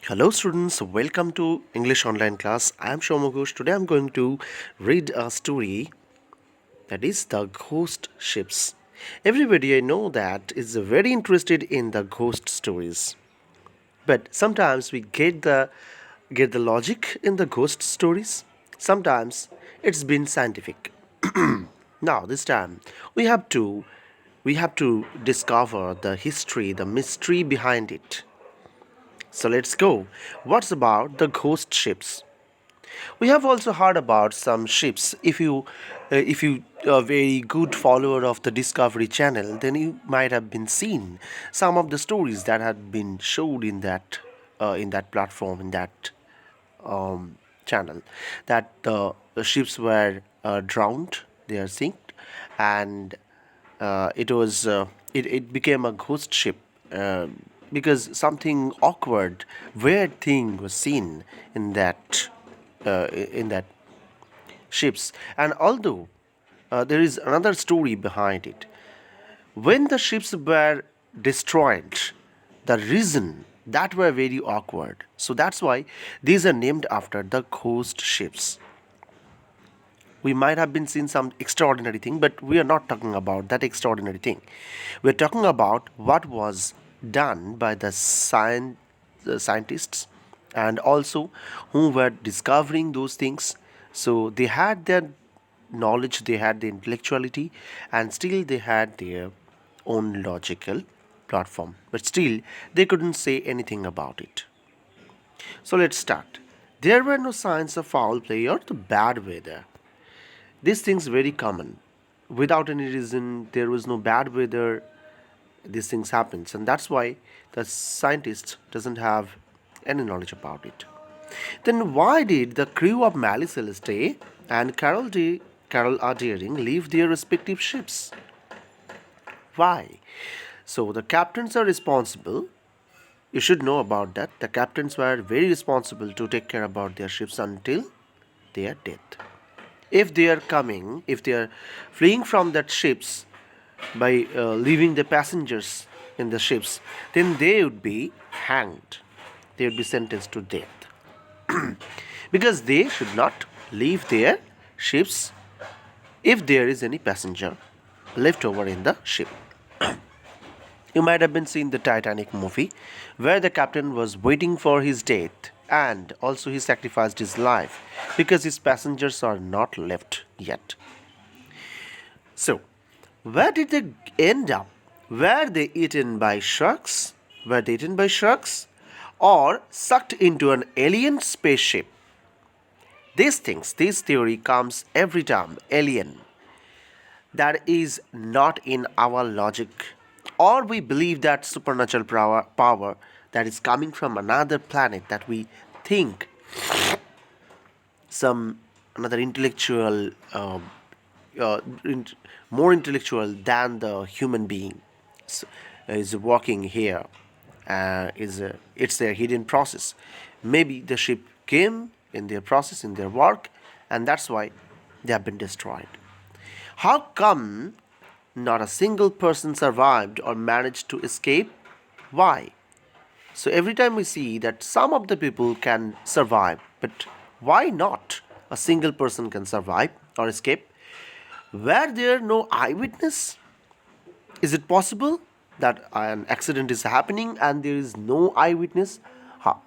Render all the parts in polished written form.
Hello students, welcome to English online class. I am Soumya. Today I am going to read a story that is the ghost ships. Everybody I know that is very interested in the ghost stories. But sometimes we get the logic in the ghost stories. Sometimes it's been scientific. Now this time we have to discover the history, the mystery behind it. So let's go. What's about the ghost ships? We have also heard about some ships. If you are a very good follower of the Discovery Channel, then you might have been seen some of the stories that had been showed in that platform in that channel. That the ships were drowned, they are sinked, and it became a ghost ship because something awkward, weird thing was seen in that ships. And although there is another story behind it, when the ships were destroyed, the reason that were very awkward. So that's why these are named after the ghost ships. We might have been seeing some extraordinary thing, but we are not talking about that extraordinary thing. We're talking about what was done by the scientists and also who were discovering those things. So they had their knowledge, they had the intellectuality, and still they had their own logical platform. But still, they couldn't say anything about it. So let's start. There were no signs of foul play or the bad weather. These things very common. Without any reason, there was no bad weather. These things happens, and that's why the scientist doesn't have any knowledge about it. Then why did the crew of Mali Celeste and Carol R. Deering leave their respective ships? Why? So the captains are responsible. You should know about that. The captains were very responsible to take care about their ships until their death. If they are fleeing from that ships by leaving the passengers in the ships, then they would be hanged. They would be sentenced to death because they should not leave their ships if there is any passenger left over in the ship. You might have been seeing the Titanic movie where the captain was waiting for his death and also he sacrificed his life because his passengers are not left yet. So, where did they end up? Were they eaten by sharks? Were they eaten by sharks? Or sucked into an alien spaceship? This theory comes every time alien. That is not in our logic. Or we believe that supernatural power that is coming from another planet that we think some another intellectual uh, in, more intellectual than the human being is walking here. Is It's their hidden process. Maybe the ship came in their process in their work, and that's why they have been destroyed. How come not a single person survived or managed to escape? Why? So every time we see that some of the people can survive, but why not a single person can survive or escape? Were there no eyewitness? Is it possible that an accident is happening and there is no eyewitness?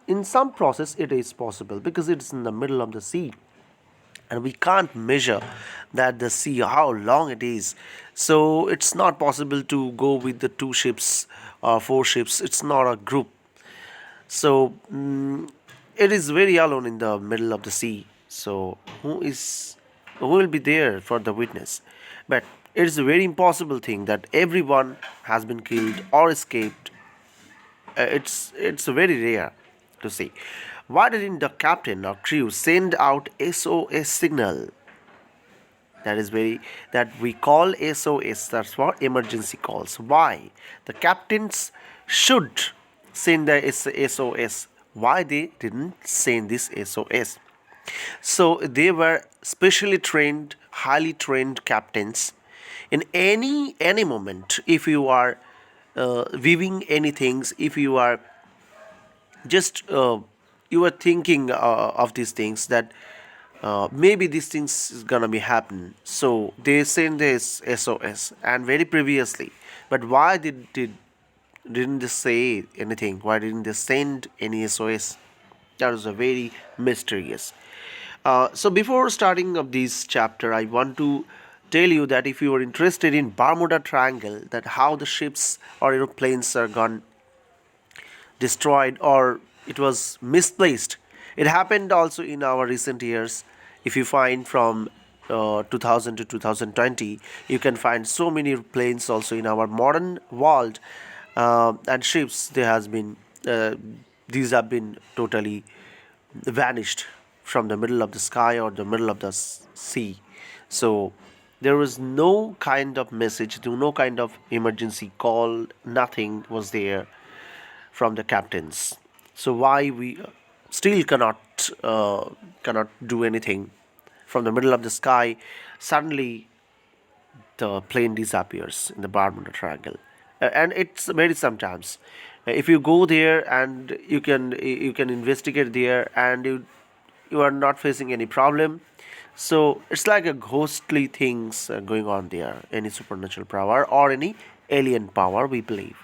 In some process, it is possible because it's in the middle of the sea and we can't measure that the sea how long it is, so it's not possible to go with the two ships or four ships. It's not a group, so it is very alone in the middle of the sea. So who will be there for the witness? But it is a very impossible thing that everyone has been killed or escaped. It's very rare to see. Why didn't the captain or crew send out SOS signal? That we call SOS. That's for emergency calls. Why the captains should send the SOS? Why they didn't send this SOS? So they were specially trained, highly trained captains. In any moment, if you are viewing any things, if you are Just you were thinking of these things, that maybe these things is gonna be happen, so they send this SOS and very previously. But why didn't they say anything? Why didn't they send any SOS? That was a very mysterious. So before starting of this chapter, I want to tell you that if you are interested in Bermuda Triangle, that how the ships or aeroplanes are gone destroyed or it was misplaced. It happened also in our recent years. If you find from 2000 to 2020, you can find so many planes also in our modern world, and ships. There has been these have been totally vanished from the middle of the sky or the middle of the sea. So there was no kind of message, no kind of emergency call, nothing was there from the captains. So why we still cannot do anything? From the middle of the sky, suddenly the plane disappears in the Bermuda Triangle, and it's very sometimes. If you go there and you can investigate there, and you are not facing any problem. So it's like a ghostly things going on there. Any supernatural power or any alien power, we believe.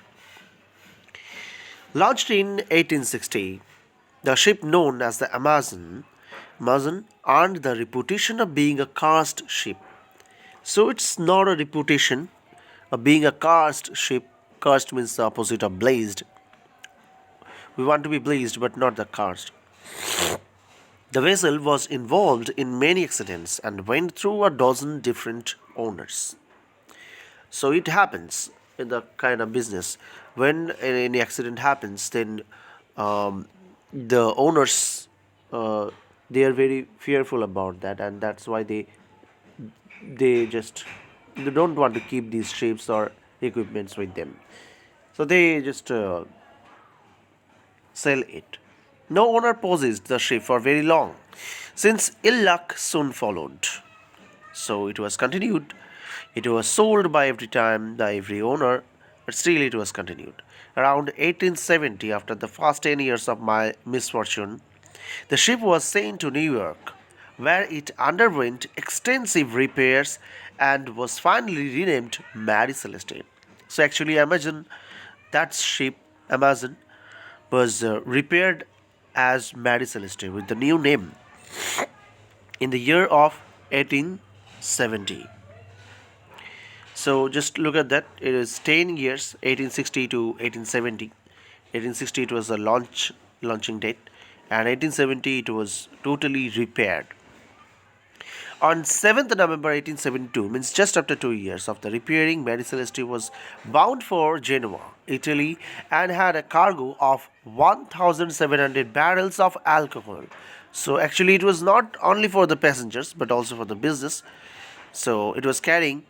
Launched in 1860, the ship known as the Amazon earned the reputation of being a cursed ship. So it's not a reputation of being a cursed ship. Cursed means the opposite of blazed. We want to be blazed, but not the cursed. The vessel was involved in many accidents and went through a dozen different owners. So it happens in the kind of business. When any accident happens, then the owners, uh, they are very fearful about that, and that's why they don't want to keep these ships or equipments with them. So they just sell it. No owner possessed the ship for very long, since ill luck soon followed. So it was continued. It was sold by every time by every owner, but still it was continued. Around 1870, after the first 10 years of my misfortune, the ship was sent to New York, where it underwent extensive repairs and was finally renamed Mary Celeste. So actually, imagine that ship, Amazon, was repaired as Mary Celeste with the new name in the year of 1870. So just look at that. It is 10 years, 1860 to 1870. 1860 it was the launching date, and 1870 it was totally repaired. On 7th November 1872, means just after 2 years of the repairing, Mary Celeste was bound for Genoa, Italy, and had a cargo of 1,700 barrels of alcohol. So actually, it was not only for the passengers but also for the business. So it was carrying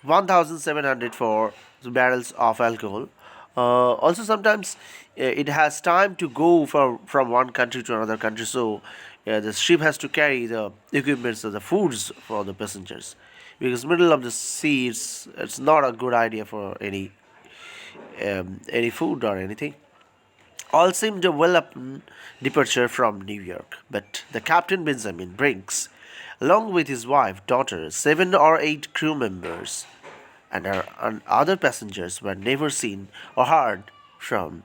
1,700 for barrels of alcohol. Also, sometimes it has time to go from one country to another country, so the ship has to carry the equipments or the foods for the passengers. Because middle of the sea, it's not a good idea for any food or anything. All seemed a welcome departure from New York, but the Captain Benjamin Briggs, along with his wife, daughter, 7 or 8 crew members, and other passengers were never seen or heard from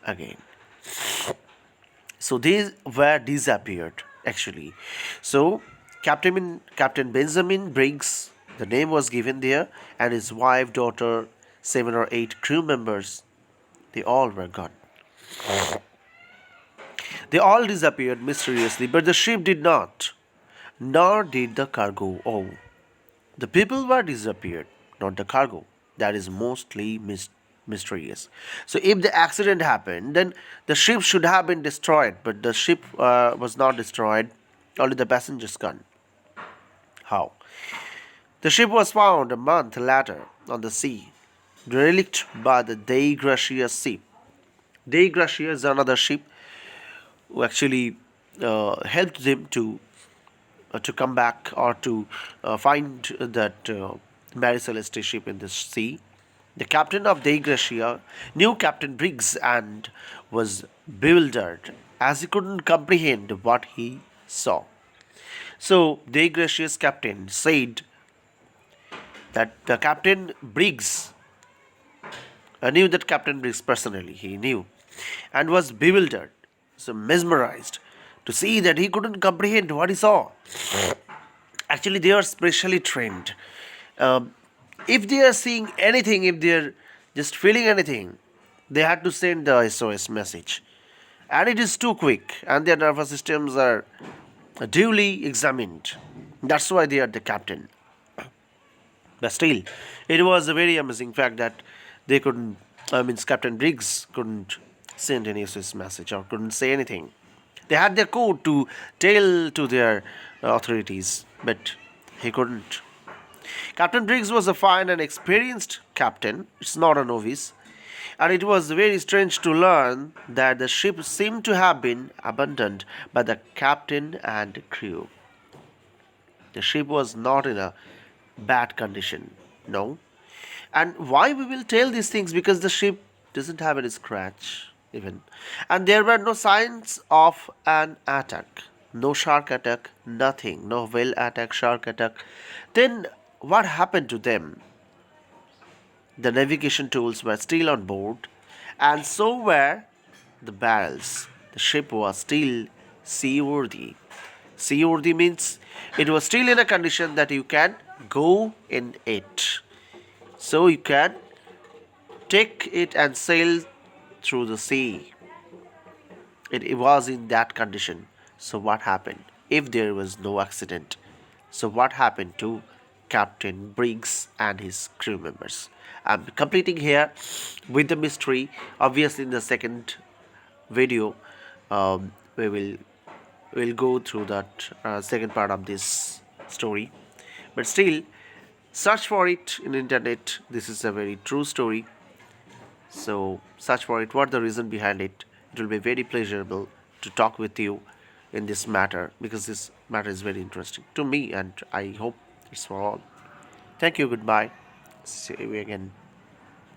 again. So they were disappeared actually. So Captain Benjamin Briggs, the name was given there, and his wife, daughter, 7 or 8 crew members, they all were gone. They all disappeared mysteriously, but the ship did not, nor did the cargo. Oh, the people were disappeared, not the cargo. That is mostly mysterious. So, if the accident happened, then the ship should have been destroyed, but the ship was not destroyed, only the passengers gone. How? The ship was found a month later on the sea, derelict by the Dei Gracia ship. Dei Gracia is another ship who actually helped them to come back or to find that Mary Celeste ship in the sea. The captain of the Gracia knew Captain Briggs and was bewildered as he couldn't comprehend what he saw. So the gracious captain said that the Captain Briggs knew that Captain Briggs personally, he knew, and was bewildered, so mesmerized, to see that he couldn't comprehend what he saw. Actually, they are specially trained. Um, if they are seeing anything, if they are just feeling anything, they had to send the SOS message. And it is too quick, and their nervous systems are duly examined. That's why they are the captain. But still, it was a very amazing fact that they couldn't, I mean, Captain Briggs couldn't send any SOS message or couldn't say anything. They had their code to tell to their authorities, but he couldn't. Captain Briggs was a fine and experienced captain, it's not a novice, and it was very strange to learn that the ship seemed to have been abandoned by the captain and crew. The ship was not in a bad condition, no. And why we will tell these things? Because the ship doesn't have any scratch, even. And there were no signs of an attack. No shark attack, nothing. No whale attack, shark attack. Then what happened to them? The navigation tools were still on board, and so were the barrels. The ship was still seaworthy. Seaworthy means it was still in a condition that you can go in it. So you can take it and sail through the sea. It was in that condition. So what happened? If there was no accident, so what happened to Captain Briggs and his crew members? I'm completing here with the mystery. Obviously, in the second video, we will go through that second part of this story. But still, search for it in internet. This is a very true story. So search for it. What the reason behind it? It will be very pleasurable to talk with you in this matter because this matter is very interesting to me, and I hope it's for all. Thank you. Goodbye. See you again.